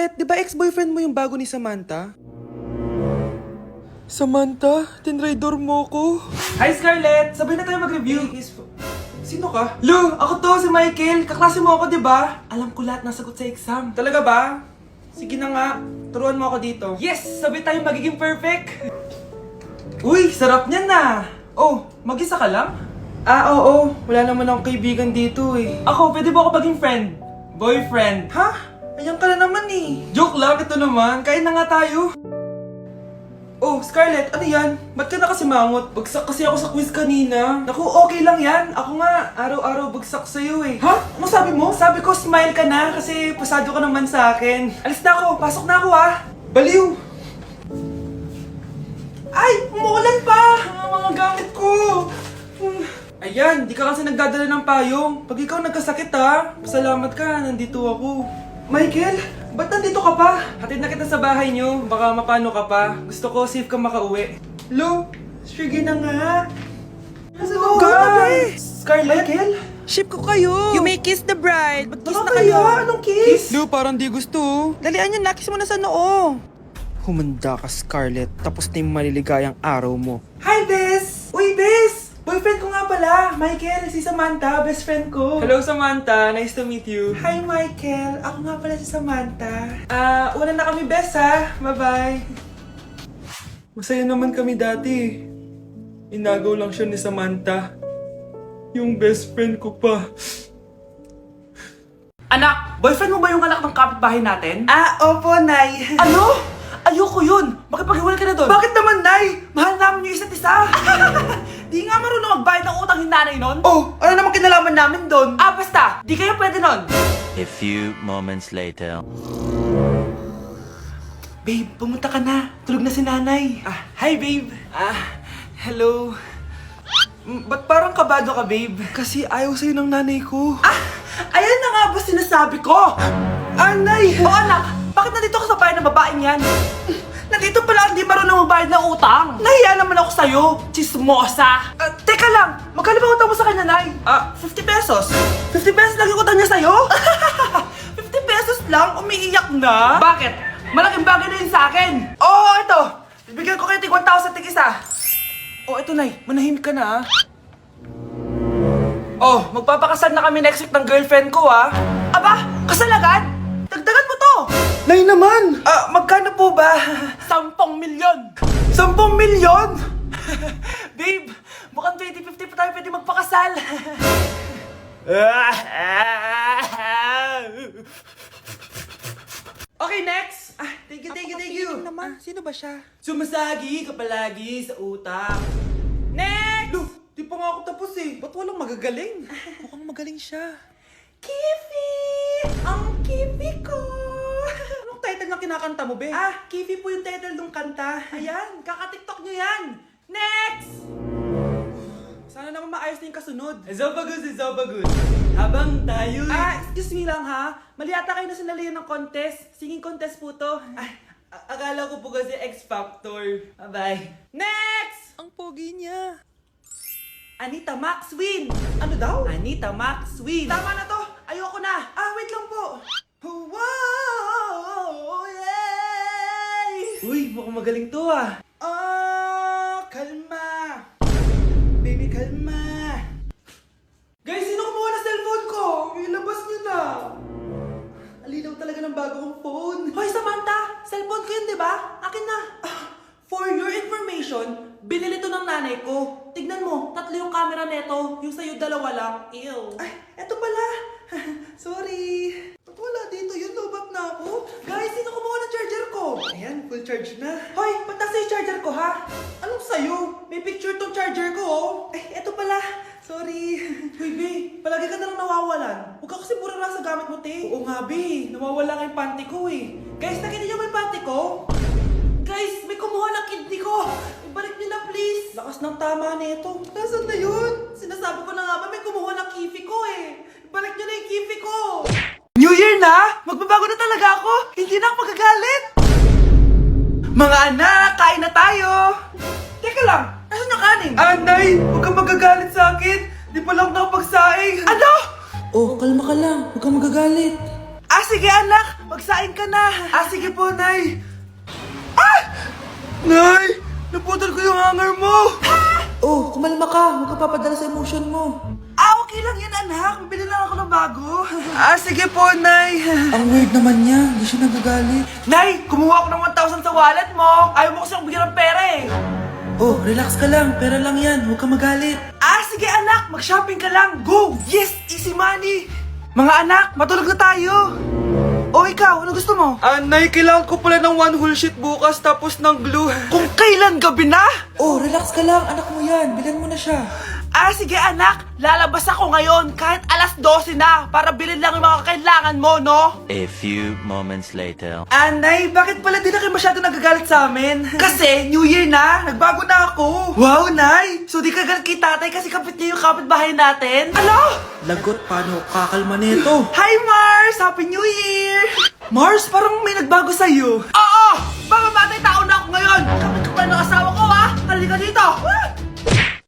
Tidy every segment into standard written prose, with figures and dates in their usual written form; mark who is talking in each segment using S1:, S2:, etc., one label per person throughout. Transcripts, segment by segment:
S1: Scarlett, di ba ex-boyfriend mo yung bago ni Samantha? Samantha, tinraidor mo ko. Hi Scarlett! Sabay na tayo mag-review. Sino ka? Lu, ako to, si Michael. Kaklase mo ako, di ba? Alam ko lahat ng sagot sa exam. Talaga ba? Sige na nga, turuan mo ako dito. Yes! Sabay tayo magiging perfect! Uy, sarap niyan na! Oh, mag-isa ka lang? Oo. Wala naman akong kaibigan dito eh. Ako, pwede ba ako maging friend? Boyfriend. Ha? Ayan ka na naman eh. Joke lang, ito naman. Kain na nga tayo. Oh, Scarlett, ano yan? Ba't ka na kasi mangot? Bagsak kasi ako sa quiz kanina. Naku, okay lang yan. Ako nga, araw-araw bagsak sa'yo eh. Ha? Ano sabi mo? Sabi ko, smile ka na kasi pasado ka naman sa akin. Alis na ako, pasok na ako ha. Baliw! Ay, umuulan pa! Ang mga gamit ko! Ayan, di ka kasi nagdadala ng payong. Pag ikaw nagkasakit ha, pasalamat ka, nandito ako. Michael, ba't nandito ka pa? Hatid na kita sa bahay niyo, baka mapano ka pa. Gusto ko safe ka makauwi. Lo, sige na nga. Go na, Scarlett? Michael?
S2: Ship ko kayo! You may kiss the bride! Mag-kiss na
S1: Baka
S2: kayo!
S1: kaya, anong kiss?
S2: Lu, parang di gusto. Dalian yun, nakis mo na sa noo. Humanda ka, Scarlett. Tapos na yung maliligayang araw mo.
S1: Hi, Bes! Uy, Bes! Boyfriend ko nga pala, Michael, si Samantha, best friend ko. Hello, Samantha. Nice to meet you. Hi, Michael. Ako nga pala si Samantha. Una na kami, Bes, ha? Bye-bye. Masaya naman kami dati. Inagaw lang siya ni Samantha. Yung best friend ko pa. Anak, boyfriend mo ba yung anak ng kapitbahay natin?
S2: Opo, Nay.
S1: Ano? Ayoko yun! Makipaghiwalay ka na doon! Bakit naman, Nay? Mahal namin yung isa't isa! Di nga marunong magbayad ng utang yung nanay nun? Oh, ano naman kinalaman namin doon? Basta! Di kayo pwede nun!
S3: A few moments later.
S1: Babe, pumunta ka na. Tulog na si nanay. Hi, babe. Hello. Ba't parang kabado ka, babe? Kasi ayaw sa'yo ng nanay ko. Ayan na nga ba sinasabi ko? Nay! Oo, anak. Bakit nandito ka sa bahay ng babaeng yan? Nandito pala hindi marunong magbayad ng utang. Nahiya naman ako sa'yo, chismosa. Teka lang, magkano ba utang mo sa kanya, Nay? 50 pesos. 50 pesos lang yung utang niya sa'yo? 50 pesos lang? Umiiyak na? Bakit? Malaking bagay na yun sa akin. Oo, ito. Bibigyan ko kayo tig 1,000 tig isa. Ito, Nay. Manahimik ka na, magpapakasal na kami next week ng girlfriend ko, Aba, kasal agad? Dagdagan mo to! Nay naman! Magkano po ba? 10 milyon! 10 milyon? Babe, mukhang 20-50 pa tayo pwede magpakasal. Okay, next! Thank you!
S2: Naman, sino ba siya?
S1: Sumasagi ka palagi sa utak. Next! Lu, di pa nga ako tapos eh. Ba't walang magagaling?
S2: Mukhang magaling siya.
S1: Kifi! Ang Kifi ko! Anong title na kinakanta mo, be? Kifi po yung title ng kanta. Ayan, kaka-tiktok nyo yan! Next! Sana naman maayos na yung kasunod. Zobagus. Habang tayo... excuse me lang ha. Mali ata kayo na sinalihan ng contest. Singing contest po to. Akala ko po kasi X Factor. Bye-bye. Next!
S2: Ang pogi niya.
S1: Anita Max win! Ano daw? Anita Max win! Tama na to! Ayoko na! Wait lang po! Wow! Yay! Uy, mukhang magaling to kalma! Baby, kalma! Guys, sino kumuha na cellphone ko? Ilabas niyo na! Alinaw talaga ng bago kong phone. Hoy, Samantha! Cellphone ko yun, di ba? Akin na! For your information, binili to ng nanay ko. Tignan mo, 3 yung camera neto. Yung sa'yo 2 lang. Ew. Eto pala. Sorry. Ba't wala dito yun? Lobat na ako. Guys, sino kumuha ng charger ko? Ayan, full charge na. Hoy, ba't nasa yung charger ko, ha? Anong sa'yo? May picture tong charger ko, eto pala. Sorry. Hoy, be, palagi ka na lang nawawalan. Huwag ka kasi burara sa gamit mo, te. Oo nga, be. Nawawala nga yung panty ko, eh. Guys, nakita niyo ba yung panty ko? Guys, may kumuha ng kidney ko! Ibalik niyo na please! Lakas ng tama nito. Nasaan na yun? Sinasabi ko na nga ba may kumuha ng kifi ko eh. Ibalik niyo na yung kifi ko! New Year na! Magbabago na talaga ako! Hindi na ako magagalit! Mga anak, kain na tayo! Teka lang, nasan yung kanin? Nay! Huwag kang magagalit sa akin! Di pa lang nakapagsaing! Ano?
S2: Kalma ka lang. Huwag kang magagalit.
S1: Ah, sige anak! Magsaing ka na! Ah, sige po, Nay! Ah! Nay! Naputol ko yung hanger mo!
S2: Oh, kumalma ka. Huwag ka papadala sa emotion mo.
S1: Ah, okay lang yan, anak. Bibili lang ako ng bago. Ah, sige po, Nay.
S2: Ang weird naman niya. Hindi siya nagagalit.
S1: Nay, kumuha ako ng 1,000 sa wallet mo. Ayaw mo kasi akong bigyan ng pera eh.
S2: Oh, relax ka lang. Pera lang yan. Huwag ka magalit.
S1: Ah, sige anak. Mag-shopping ka lang. Go! Yes! Easy money! Mga anak, matulog na tayo. O ikaw, ano gusto mo? Nay, kailangan ko pala ng 1 whole sheet bukas tapos ng glue. Kung kailan gabi na?
S2: Oh, relax ka lang. Anak mo yan. Bilan mo na siya.
S1: Ah, sige anak, lalabas ako ngayon kahit alas 12 na para bilhin lang yung mga kailangan mo, no?
S3: A few moments later.
S1: Anay, bakit pala di na kayo masyado nagagalit sa amin? Kasi, New Year na, nagbago na ako. Wow, Nay! So di ka galit kay tatay kasi kapit niya yung kapitbahay natin? Ano?
S2: Lagot, paano kakalma nito?
S1: Hi, Mars! Happy New Year! Mars, parang may nagbago sa'yo. Oo! Mamamatay tao na ako ngayon! Kapit ko pa ng asawa ko, ha? Halika dito!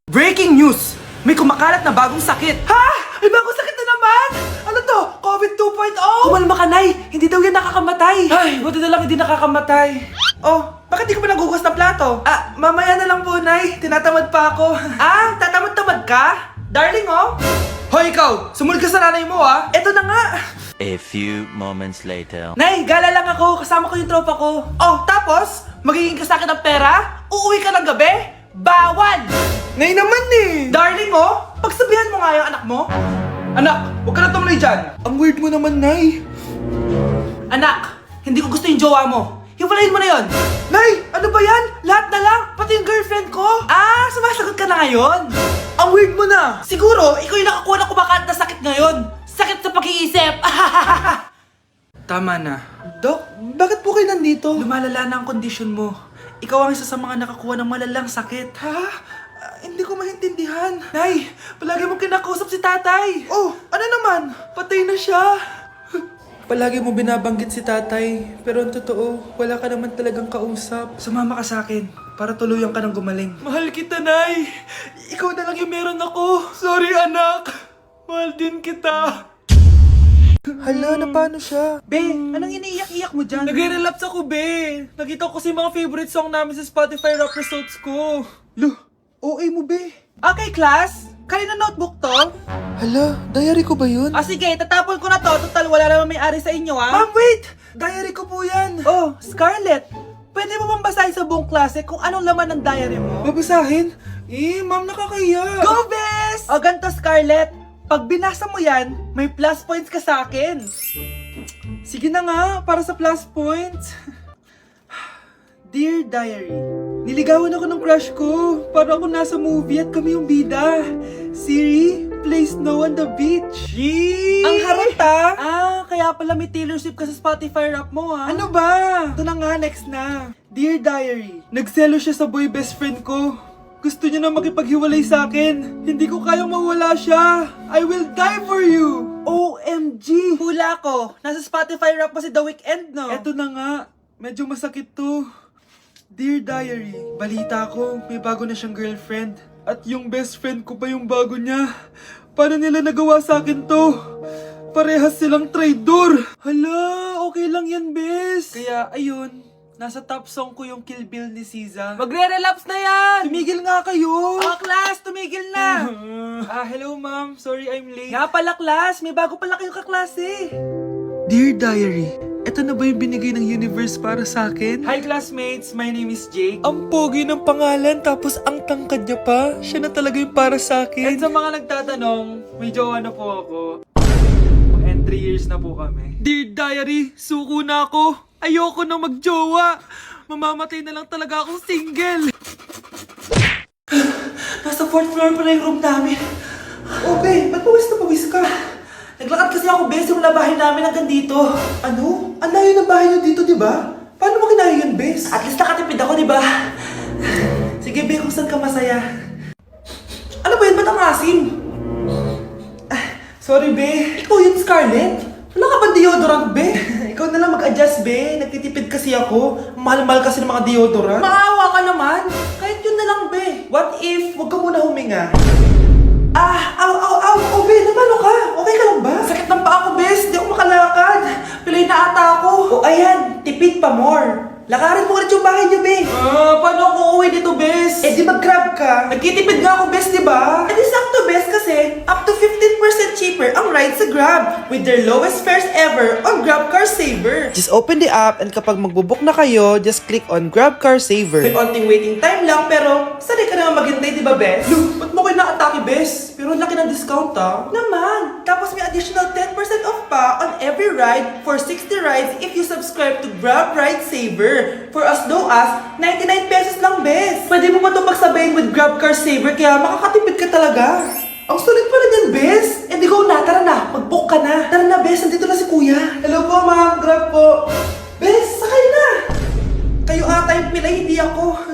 S1: Breaking news! May kumakalat na bagong sakit. Ha? May bagong sakit na naman? Ano to? COVID 2.0? Kumalma ka, Nay. Hindi daw yan nakakamatay. Ay, buti na lang hindi nakakamatay. Oh, bakit di ka pa nagugas ng plato? Ah, mamaya na lang po, Nay. Tinatamad pa ako. Ah, tatamad-tamad ka? Darling, oh. Hoy, ikaw! Sumunod ka sa nanay mo, ah. Eto na nga.
S3: A few moments later.
S1: Nay, gala lang ako. Kasama ko yung tropa ko. Oh, tapos? Magiging ka sa akin ng pera? Uuwi ka ng gabi? Bawal! Nay naman eh! Darling, oh! Pagsabihan mo nga yung anak mo. Anak, huwag ka na tumuloy dyan. Ang weird mo naman, Nay. Anak, hindi ko gusto yung jowa mo. Hiwalayin mo na yon. Nay, ano ba yan? Lahat na lang, pati yung girlfriend ko. Ah, sumasagot ka na ngayon. Ang weird mo na. Siguro, ikaw yung nakakuha ng kumakalat na sakit ngayon. Sakit sa pag-iisip. Tama na. Dok, bakit po kayo nandito? Lumalala na ang kondisyon mo. Ikaw ang isa sa mga nakakuha ng malalang sakit. Ha? Hindi ko maintindihan. Nay, palagi mo kinakausap si tatay. Oh, ano naman? Patay na siya.
S2: Palagi mo binabanggit si tatay. Pero ang totoo, wala ka naman talagang kausap.
S1: Sumama ka sa akin para tuluyan ka ng gumaling. Mahal kita, Nay. Ikaw na lang yung meron ako. Sorry, anak. Mahal din kita.
S2: Hala, na paano siya?
S1: Be, anong iniiyak-iyak mo dyan? Nagre-relapse ako, Be. Nakita ko kasi mga favorite song namin sa Spotify rap results ko.
S2: Lo, OA mo, be.
S1: Okay, class. Kanina notebook to?
S2: Hala, diary ko ba yun?
S1: Ah, sige. Tatapon ko na to. Total, wala naman may-ari sa inyo, ha? Ma'am, wait! Diary ko po yan. Oh, Scarlett. Pwede mo bang basahin sa buong klase kung anong laman ng diary mo?
S2: Babasahin? Ma'am, nakakahiya.
S1: Go, Bes! O, ganito, Scarlett. Pag binasa mo yan, may plus points ka sa akin. Sige na nga, para sa plus points. Dear Diary, niligawan ako ng crush ko. Para ako nasa movie at kami yung bida. Siri plays Snow on the Beach. Yee! Ang harot ha? Ah, kaya pala may Taylor Swift ka sa Spotify rap mo ha? Ano ba? Ito na nga, next na. Dear Diary, nagselo siya sa boy best friend ko. Gusto niya na makipaghiwalay sa akin. Hindi ko kayang mawala siya. I will die for you. OMG! Hula ko. Nasa Spotify rap pa si The Weeknd, no? Eto na nga. Medyo masakit to. Dear Diary, balita ko, may bago na siyang girlfriend. At yung best friend ko pa yung bago niya. Paano nila nagawa sa akin to? Parehas silang traitor. Hala, okay lang yan, bes. Kaya, ayun. Nasa top song ko yung Kill Bill ni SZA. Magre-relapse na yan! Tumigil nga kayo! Oh, class! Tumigil na! Hello ma'am. Sorry I'm late. Nga pala, class. May bago pala kayong kaklase. Dear Diary, eto na ba yung binigay ng universe para sa akin? Hi classmates, my name is Jake. Ang pogi ng pangalan tapos ang tangkad niya pa. Siya na talaga yung para sa akin. And sa mga nagtatanong, may jowa na po ako. And 3 years na po kami. Dear Diary, suko na ako. Ayoko na magjowa. Mamamatay na lang talaga akong single. Nasa 4th floor pala yung room namin. Okay, ba't pawis na pawis ka? Naglakad kasi ako, Bes, yung bahay namin hanggang dito. Ano? Ang layo ng bahay nyo dito, di ba? Paano mo kinayo yun, Bes? At least nakatipid ako, di ba? Sige, Be, kung saan ka masaya. Ano ba yun? Ba't ang asim? Sorry, Be. Ikaw yun, Scarlett. Wala ka ba deodorant, Be? Ikaw na lang mag-adjust, Be. Nagtitipid kasi ako. Mahal-mahal kasi ng mga deodorant. Maawa ka naman. Kahit yun na lang, Be. What if, wag ka muna huminga? Aw, Be, napano ka? Okay ka lang ba? Sakit ng paa ko, Bes. Di ako makalakad. na ata ako. O ayan, tipid pa more. Lakarin mo ulit yung bahay niyo, be. Paano ako uuwi dito, bes? Eh di mag-grab ka. Nagtitipid nga ako, bes, di ba? Eh di sakto, bes, kasi up to 15% cheaper ang ride sa Grab with their lowest fares ever on Grab Car Saver.
S2: Just open the app and kapag magbubook na kayo, just click on Grab Car Saver.
S1: May onting waiting time lang, pero sanay ka naman maghintay, di ba, bes? Look, ba't mo kayo na-atake, bes? Pero ang laki ng discount, ah. Naman! Tapos may additional 10% off pa on every ride for 60 rides if you subscribe to Grab Ride Saver for as low as 99 pesos lang, bes. Pwede mo ba ito magsabayin with Grab Car Saver kaya makakatipid ka talaga. Ang sulit pala niyan, bes. Eh di go na, tara na. Mag-book ka na. Tara na, bes. Nandito na si kuya. Hello po, ma'am. Grab po. Bes, sakay na. Kayo ata yung pilay, hindi ako.